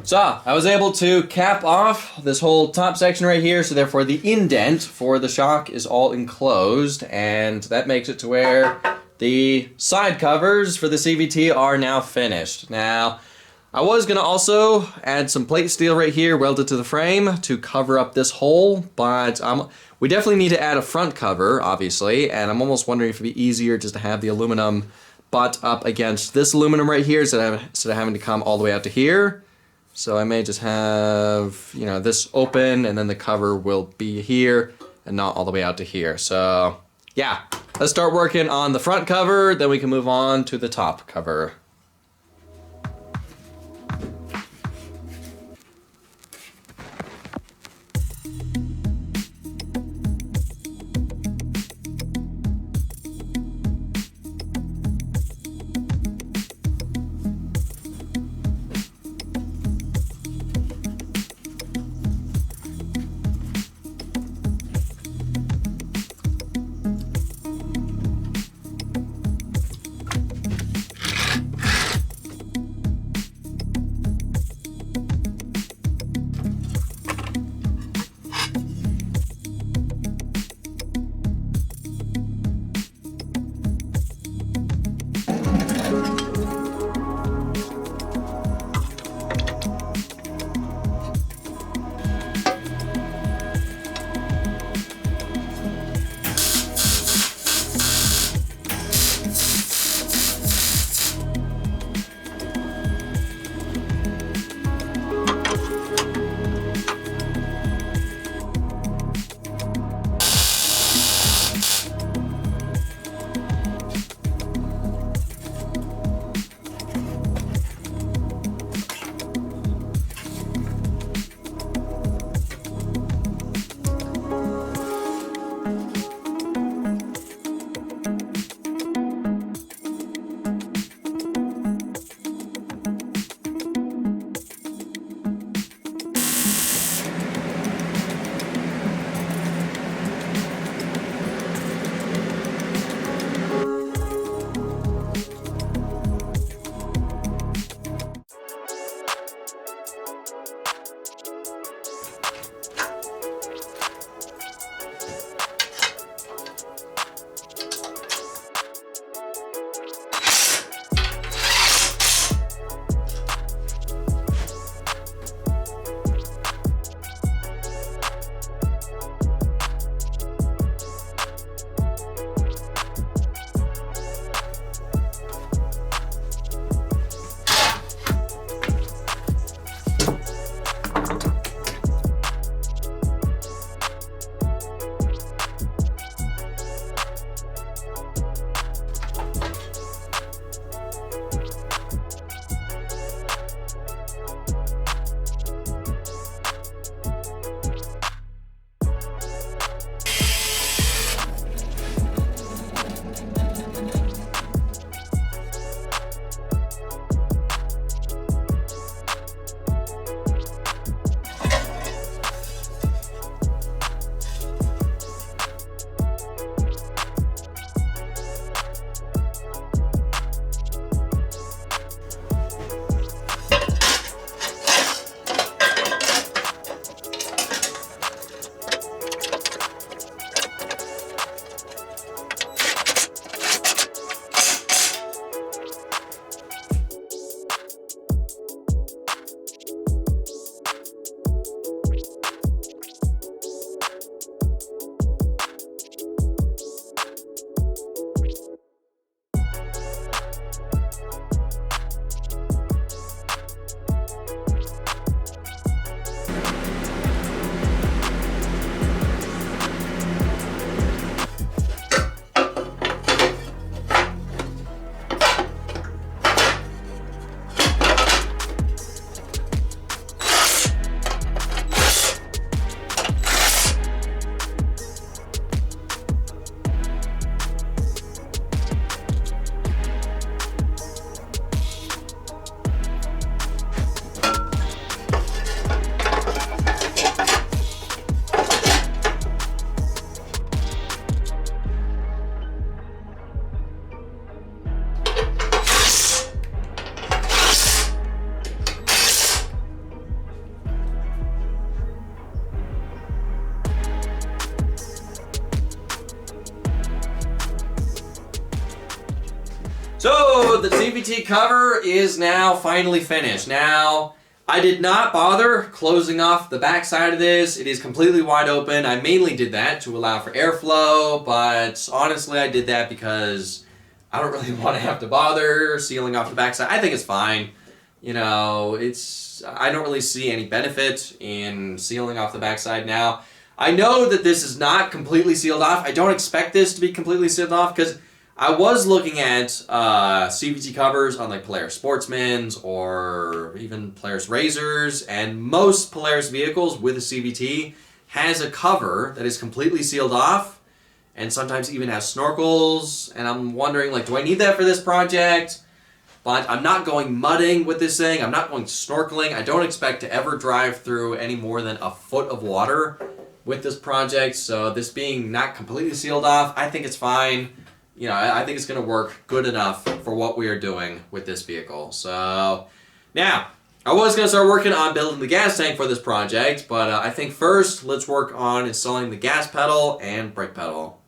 So, I was able to cap off this whole top section right here, so therefore the indent for the shock is all enclosed, and that makes it to where the side covers for the CVT are now finished. Now, I was going to also add some plate steel right here welded to the frame to cover up this hole, but we definitely need to add a front cover, obviously, and I'm almost wondering if it'd be easier just to have the aluminum butt up against this aluminum right here instead of having to come all the way out to here. So I may just have, you know, this open and then the cover will be here and not all the way out to here. So yeah, let's start working on the front cover, then we can move on to the top cover. So the CVT cover is now finally finished. Now, I did not bother closing off the back side of this. It is completely wide open. I mainly did that to allow for airflow, but honestly I did that because I don't really want to have to bother sealing off the back side. I think it's fine. You know, I don't really see any benefit in sealing off the back side now. I know that this is not completely sealed off. I don't expect this to be completely sealed off because I was looking at CVT covers on like Polaris Sportsman's or even Polaris Razors, and most Polaris vehicles with a CVT has a cover that is completely sealed off and sometimes even has snorkels, and I'm wondering, like, do I need that for this project? But I'm not going mudding with this thing. I'm not going snorkeling. I don't expect to ever drive through any more than a foot of water with this project, so this being not completely sealed off, I think it's fine. You know, I think it's going to work good enough for what we are doing with this vehicle. So, now, I was going to start working on building the gas tank for this project, but I think first, let's work on installing the gas pedal and brake pedal.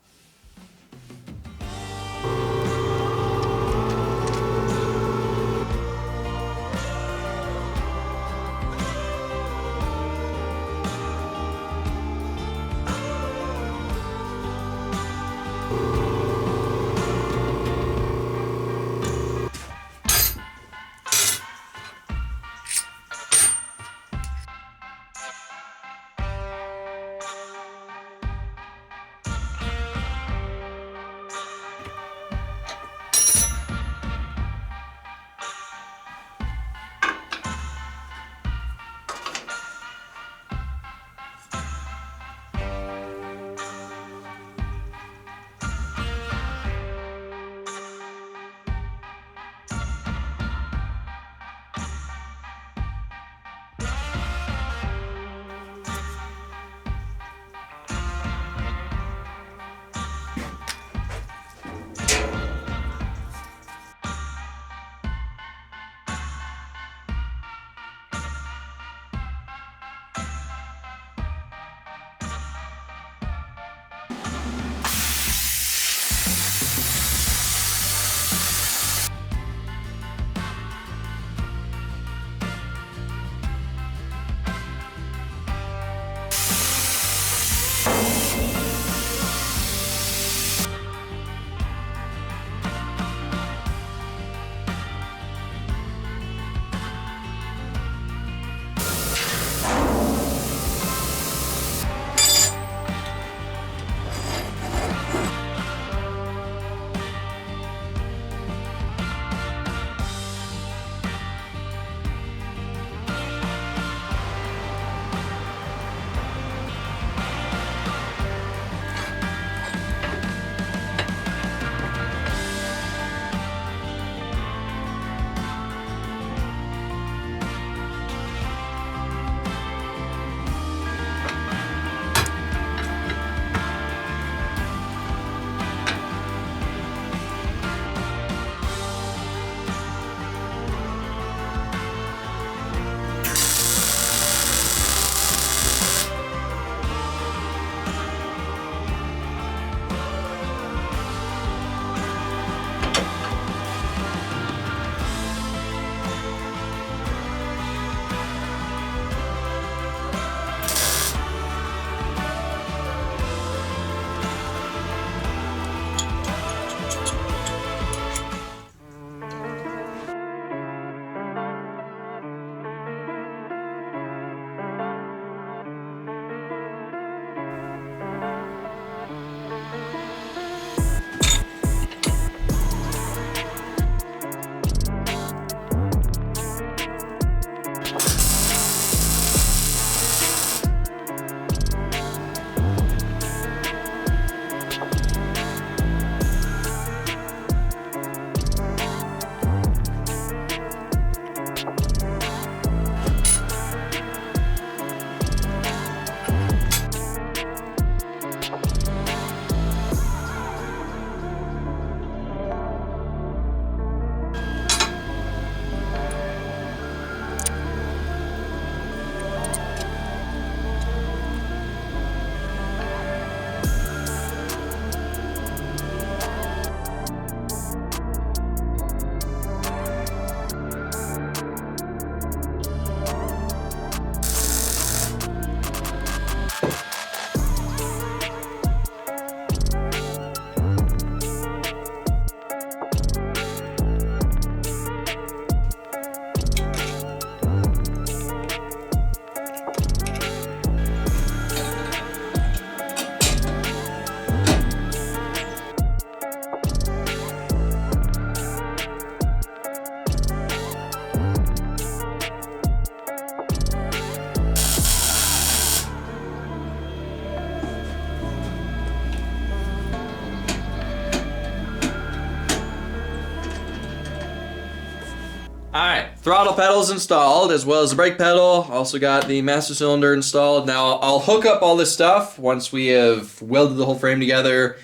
Alright, throttle pedal's installed as well as the brake pedal. Also got the master cylinder installed. Now I'll hook up all this stuff once we have welded the whole frame together,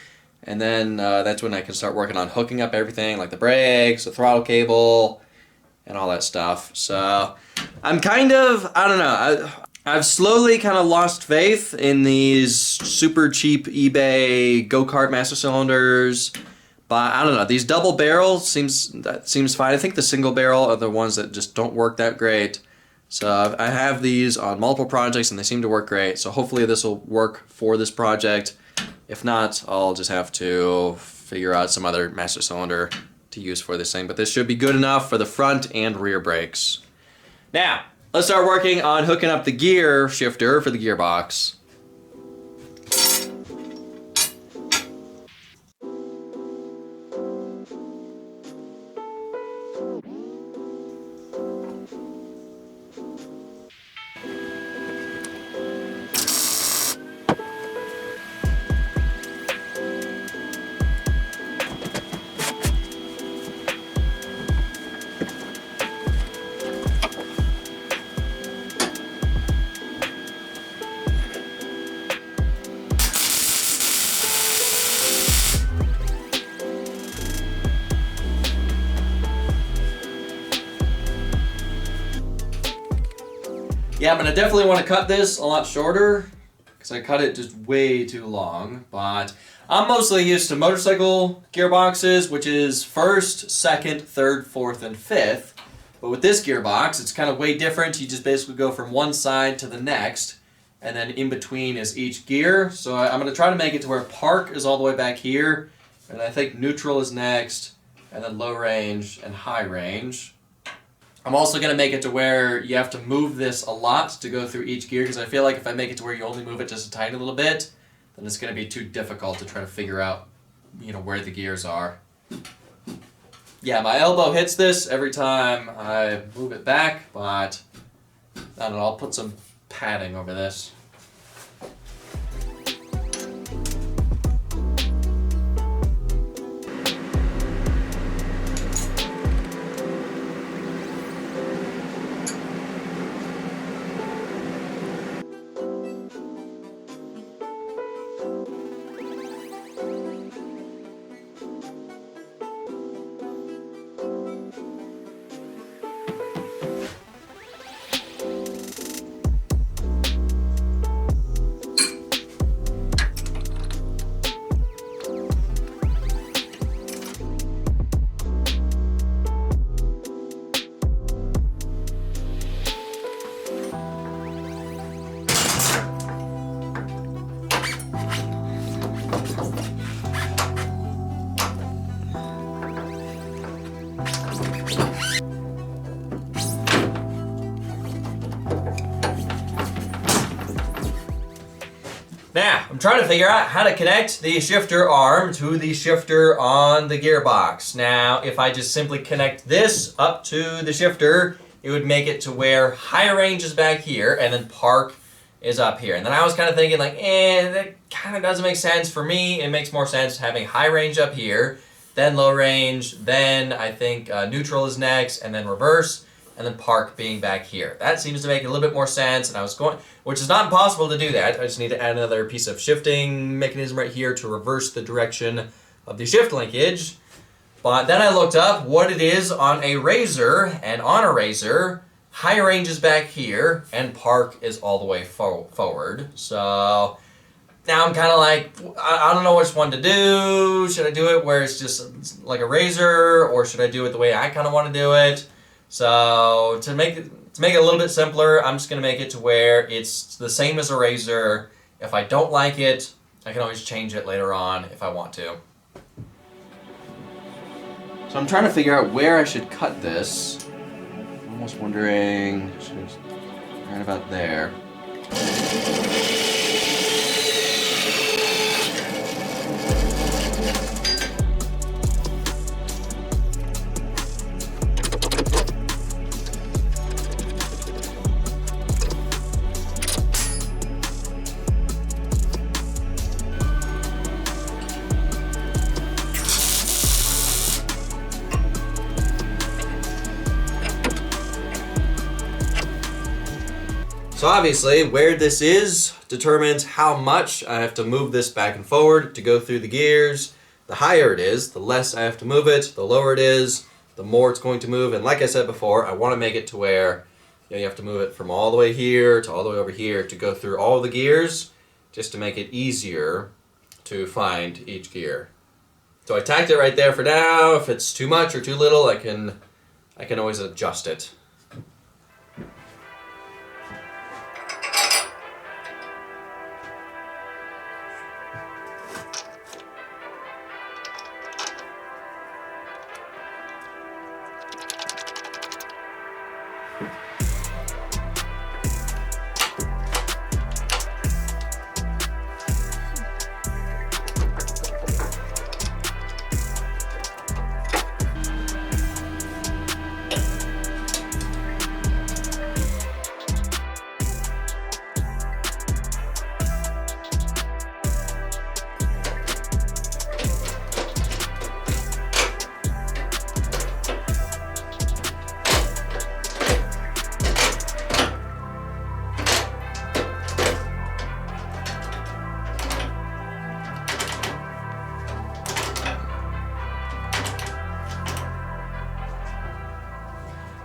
and then that's when I can start working on hooking up everything like the brakes, the throttle cable, and all that stuff. So I'm kind of, I don't know, I've slowly kind of lost faith in these super cheap eBay go-kart master cylinders. But I don't know, these double barrels seems fine. I think the single barrel are the ones that just don't work that great. So I have these on multiple projects and they seem to work great. So hopefully this will work for this project. If not, I'll just have to figure out some other master cylinder to use for this thing. But this should be good enough for the front and rear brakes. Now, let's start working on hooking up the gear shifter for the gearbox. Yeah, I'm gonna definitely want to cut this a lot shorter because I cut it just way too long, but I'm mostly used to motorcycle gearboxes, which is first, second, third, fourth, and fifth. But with this gearbox, it's kind of way different. You just basically go from one side to the next, and then in between is each gear. So I'm gonna try to make it to where park is all the way back here, and I think neutral is next, and then low range and high range. I'm also going to make it to where you have to move this a lot to go through each gear, because I feel like if I make it to where you only move it just a tiny little bit, then it's going to be too difficult to try to figure out, where the gears are. Yeah, my elbow hits this every time I move it back, but I don't know, I'll put some padding over this. Now, I'm trying to figure out how to connect the shifter arm to the shifter on the gearbox. Now, if I just simply connect this up to the shifter, it would make it to where high range is back here and then park is up here. And then I was kind of thinking like, that kind of doesn't make sense for me. It makes more sense having high range up here, then low range, then I think neutral is next, and then reverse, and then park being back here. That seems to make a little bit more sense, and I was going, which is not impossible to do that. I just need to add another piece of shifting mechanism right here to reverse the direction of the shift linkage. But then I looked up what it is on a Razor, and on a Razor, high range is back here, and park is all the way forward. So now I'm kind of like, I don't know which one to do. Should I do it where it's just like a Razor, or should I do it the way I kind of want to do it? So to make it a little bit simpler, I'm just going to make it to where it's the same as a Razor. If I don't like it, I can always change it later on if I want to. So I'm trying to figure out where I should cut this. I'm almost wondering, right about there. So obviously, where this is determines how much I have to move this back and forward to go through the gears. The higher it is, the less I have to move it. The lower it is, the more it's going to move. And like I said before, I want to make it to where you have to move it from all the way here to all the way over here to go through all the gears, just to make it easier to find each gear. So I tacked it right there for now. If it's too much or too little, I can always adjust it.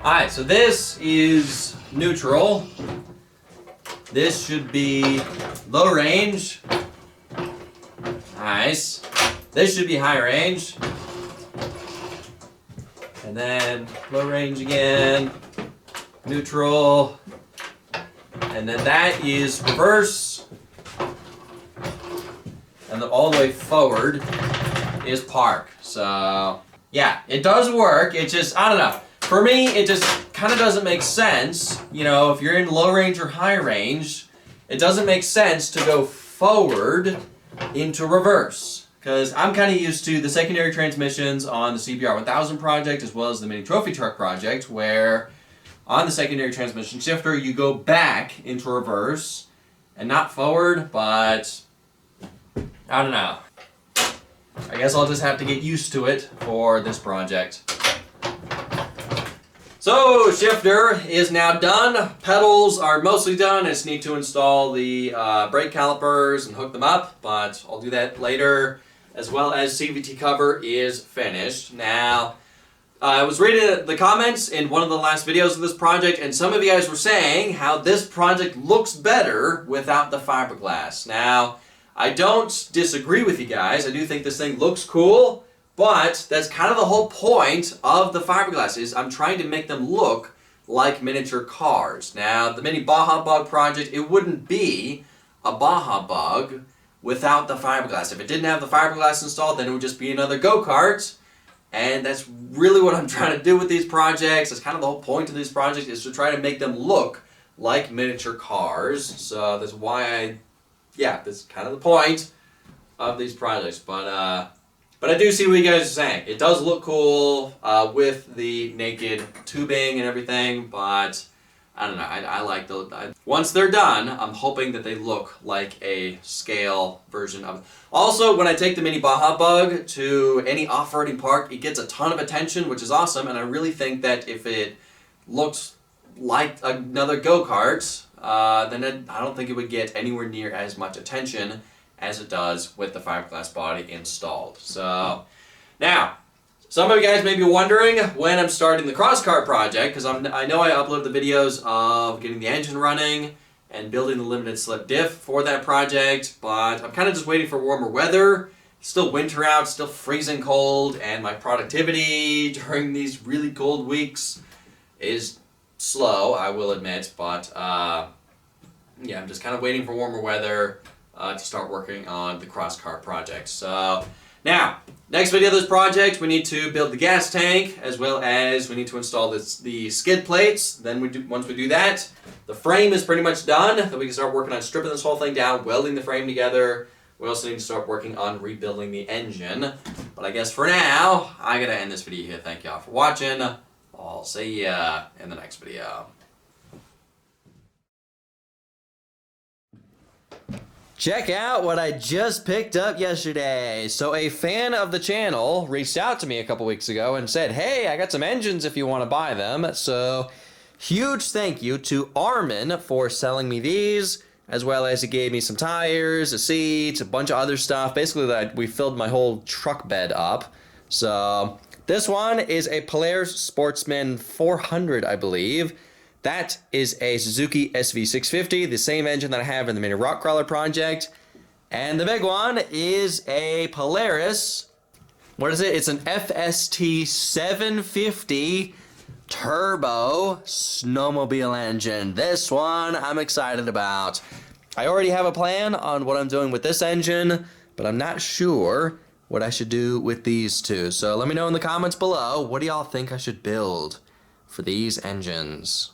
Alright, so this is neutral. This should be low range. Nice. This should be high range. And then low range again. Neutral. And then that is reverse. And then all the way forward is park. So, yeah, it does work. It just, I don't know. For me, it just kind of doesn't make sense, you know, if you're in low range or high range, it doesn't make sense to go forward into reverse. Because I'm kind of used to the secondary transmissions on the CBR 1000 project as well as the Mini Trophy Truck project, where on the secondary transmission shifter you go back into reverse and not forward, but I don't know. I guess I'll just have to get used to it for this project. So, shifter is now done. Pedals are mostly done. I just need to install the brake calipers and hook them up, but I'll do that later, as well as CVT cover is finished. Now, I was reading the comments in one of the last videos of this project, and some of you guys were saying how this project looks better without the fiberglass. Now, I don't disagree with you guys. I do think this thing looks cool. But that's kind of the whole point of the fiberglass, is I'm trying to make them look like miniature cars. Now, the Mini Baja Bug project, it wouldn't be a Baja Bug without the fiberglass. If it didn't have the fiberglass installed, then it would just be another go-kart. And that's really what I'm trying to do with these projects. That's kind of the whole point of these projects, is to try to make them look like miniature cars. So that's why that's kind of the point of these projects. But I do see what you guys are saying. It does look cool with the naked tubing and everything, but I don't know. I like those. Once they're done, I'm hoping that they look like a scale version of it. Also, when I take the Mini Baja Bug to any off-roading park, it gets a ton of attention, which is awesome, and I really think that if it looks like another go-kart, then I don't think it would get anywhere near as much attention as it does with the fiberglass body installed. So, now, some of you guys may be wondering when I'm starting the cross kart project, because I know I uploaded the videos of getting the engine running and building the limited slip diff for that project, but I'm kind of just waiting for warmer weather. It's still winter out, still freezing cold, and my productivity during these really cold weeks is slow, I will admit, but I'm just kind of waiting for warmer weather to start working on the cross kart project. So, now, next video of this project, we need to build the gas tank, as well as we need to install the skid plates. Then once we do that, the frame is pretty much done. Then we can start working on stripping this whole thing down, welding the frame together. We also need to start working on rebuilding the engine. But I guess for now, I gotta end this video here. Thank y'all for watching. I'll see ya in the next video. Check out what I just picked up yesterday. So a fan of the channel reached out to me a couple weeks ago and said, hey, I got some engines if you want to buy them. So Huge thank you to Armin for selling me these, as well as he gave me some tires, a seat, a bunch of other stuff. Basically, we filled my whole truck bed up. So this one is a Polaris Sportsman 400, I believe. That is a Suzuki SV650, the same engine that I have in the Mini Rock Crawler project. And the big one is a Polaris. What is it? It's an FST 750 turbo snowmobile engine. This one I'm excited about. I already have a plan on what I'm doing with this engine, but I'm not sure what I should do with these two. So let me know in the comments below, what do y'all think I should build for these engines?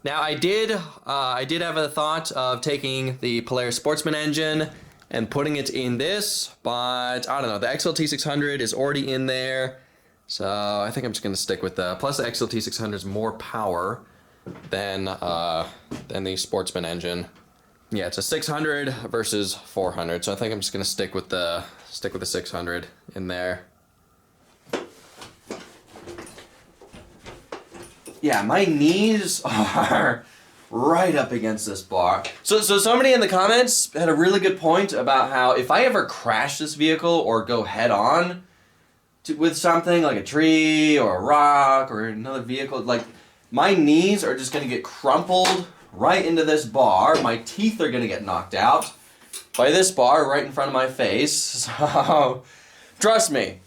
Now I did have a thought of taking the Polaris Sportsman engine and putting it in this, but I don't know, the XLT 600 is already in there, so I think I'm just gonna stick with the, plus the XLT 600 is more power than the Sportsman engine. Yeah, it's a 600 versus 400, so I think I'm just gonna stick with the 600 in there. Yeah, my knees are right up against this bar. So somebody in the comments had a really good point about how if I ever crash this vehicle or go head on with something like a tree or a rock or another vehicle, like my knees are just gonna get crumpled right into this bar. My teeth are gonna get knocked out by this bar right in front of my face. So trust me,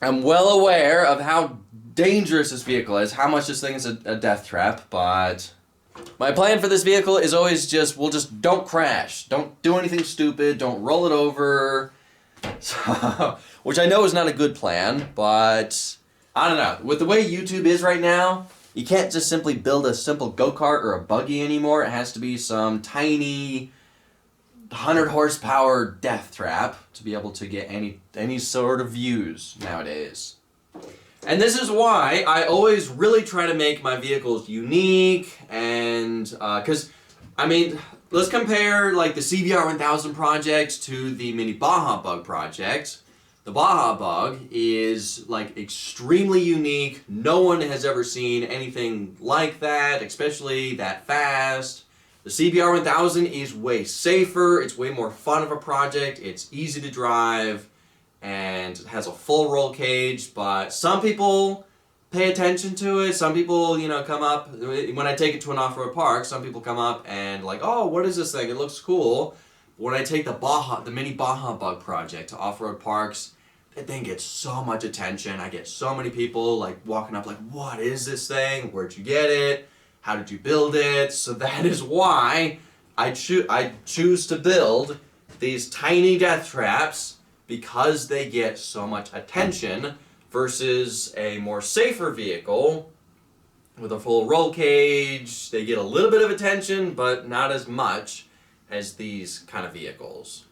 I'm well aware of how dangerous this vehicle is, how much this thing is a death trap, but my plan for this vehicle is always just don't crash, don't do anything stupid, don't roll it over, so, which I know is not a good plan, but I don't know, with the way YouTube is right now, you can't just simply build a simple go-kart or a buggy anymore. It has to be some tiny 100 horsepower death trap to be able to get any sort of views nowadays. And this is why I always really try to make my vehicles unique, and because I mean, let's compare like the CBR 1000 project to the Mini Baja Bug project. The Baja Bug is like extremely unique. No one has ever seen anything like that, especially that fast. The CBR 1000 is way safer, it's way more fun of a project, it's easy to drive, and has a full roll cage, but some people pay attention to it. Some people, you know, come up, when I take it to an off-road park, some people come up and like, oh, what is this thing? It looks cool. When I take the Mini Baja Bug project to off-road parks, that thing gets so much attention. I get so many people like walking up like, what is this thing? Where'd you get it? How did you build it? So that is why I choose to build these tiny death traps, because they get so much attention versus a more safer vehicle with a full roll cage. They get a little bit of attention, but not as much as these kind of vehicles.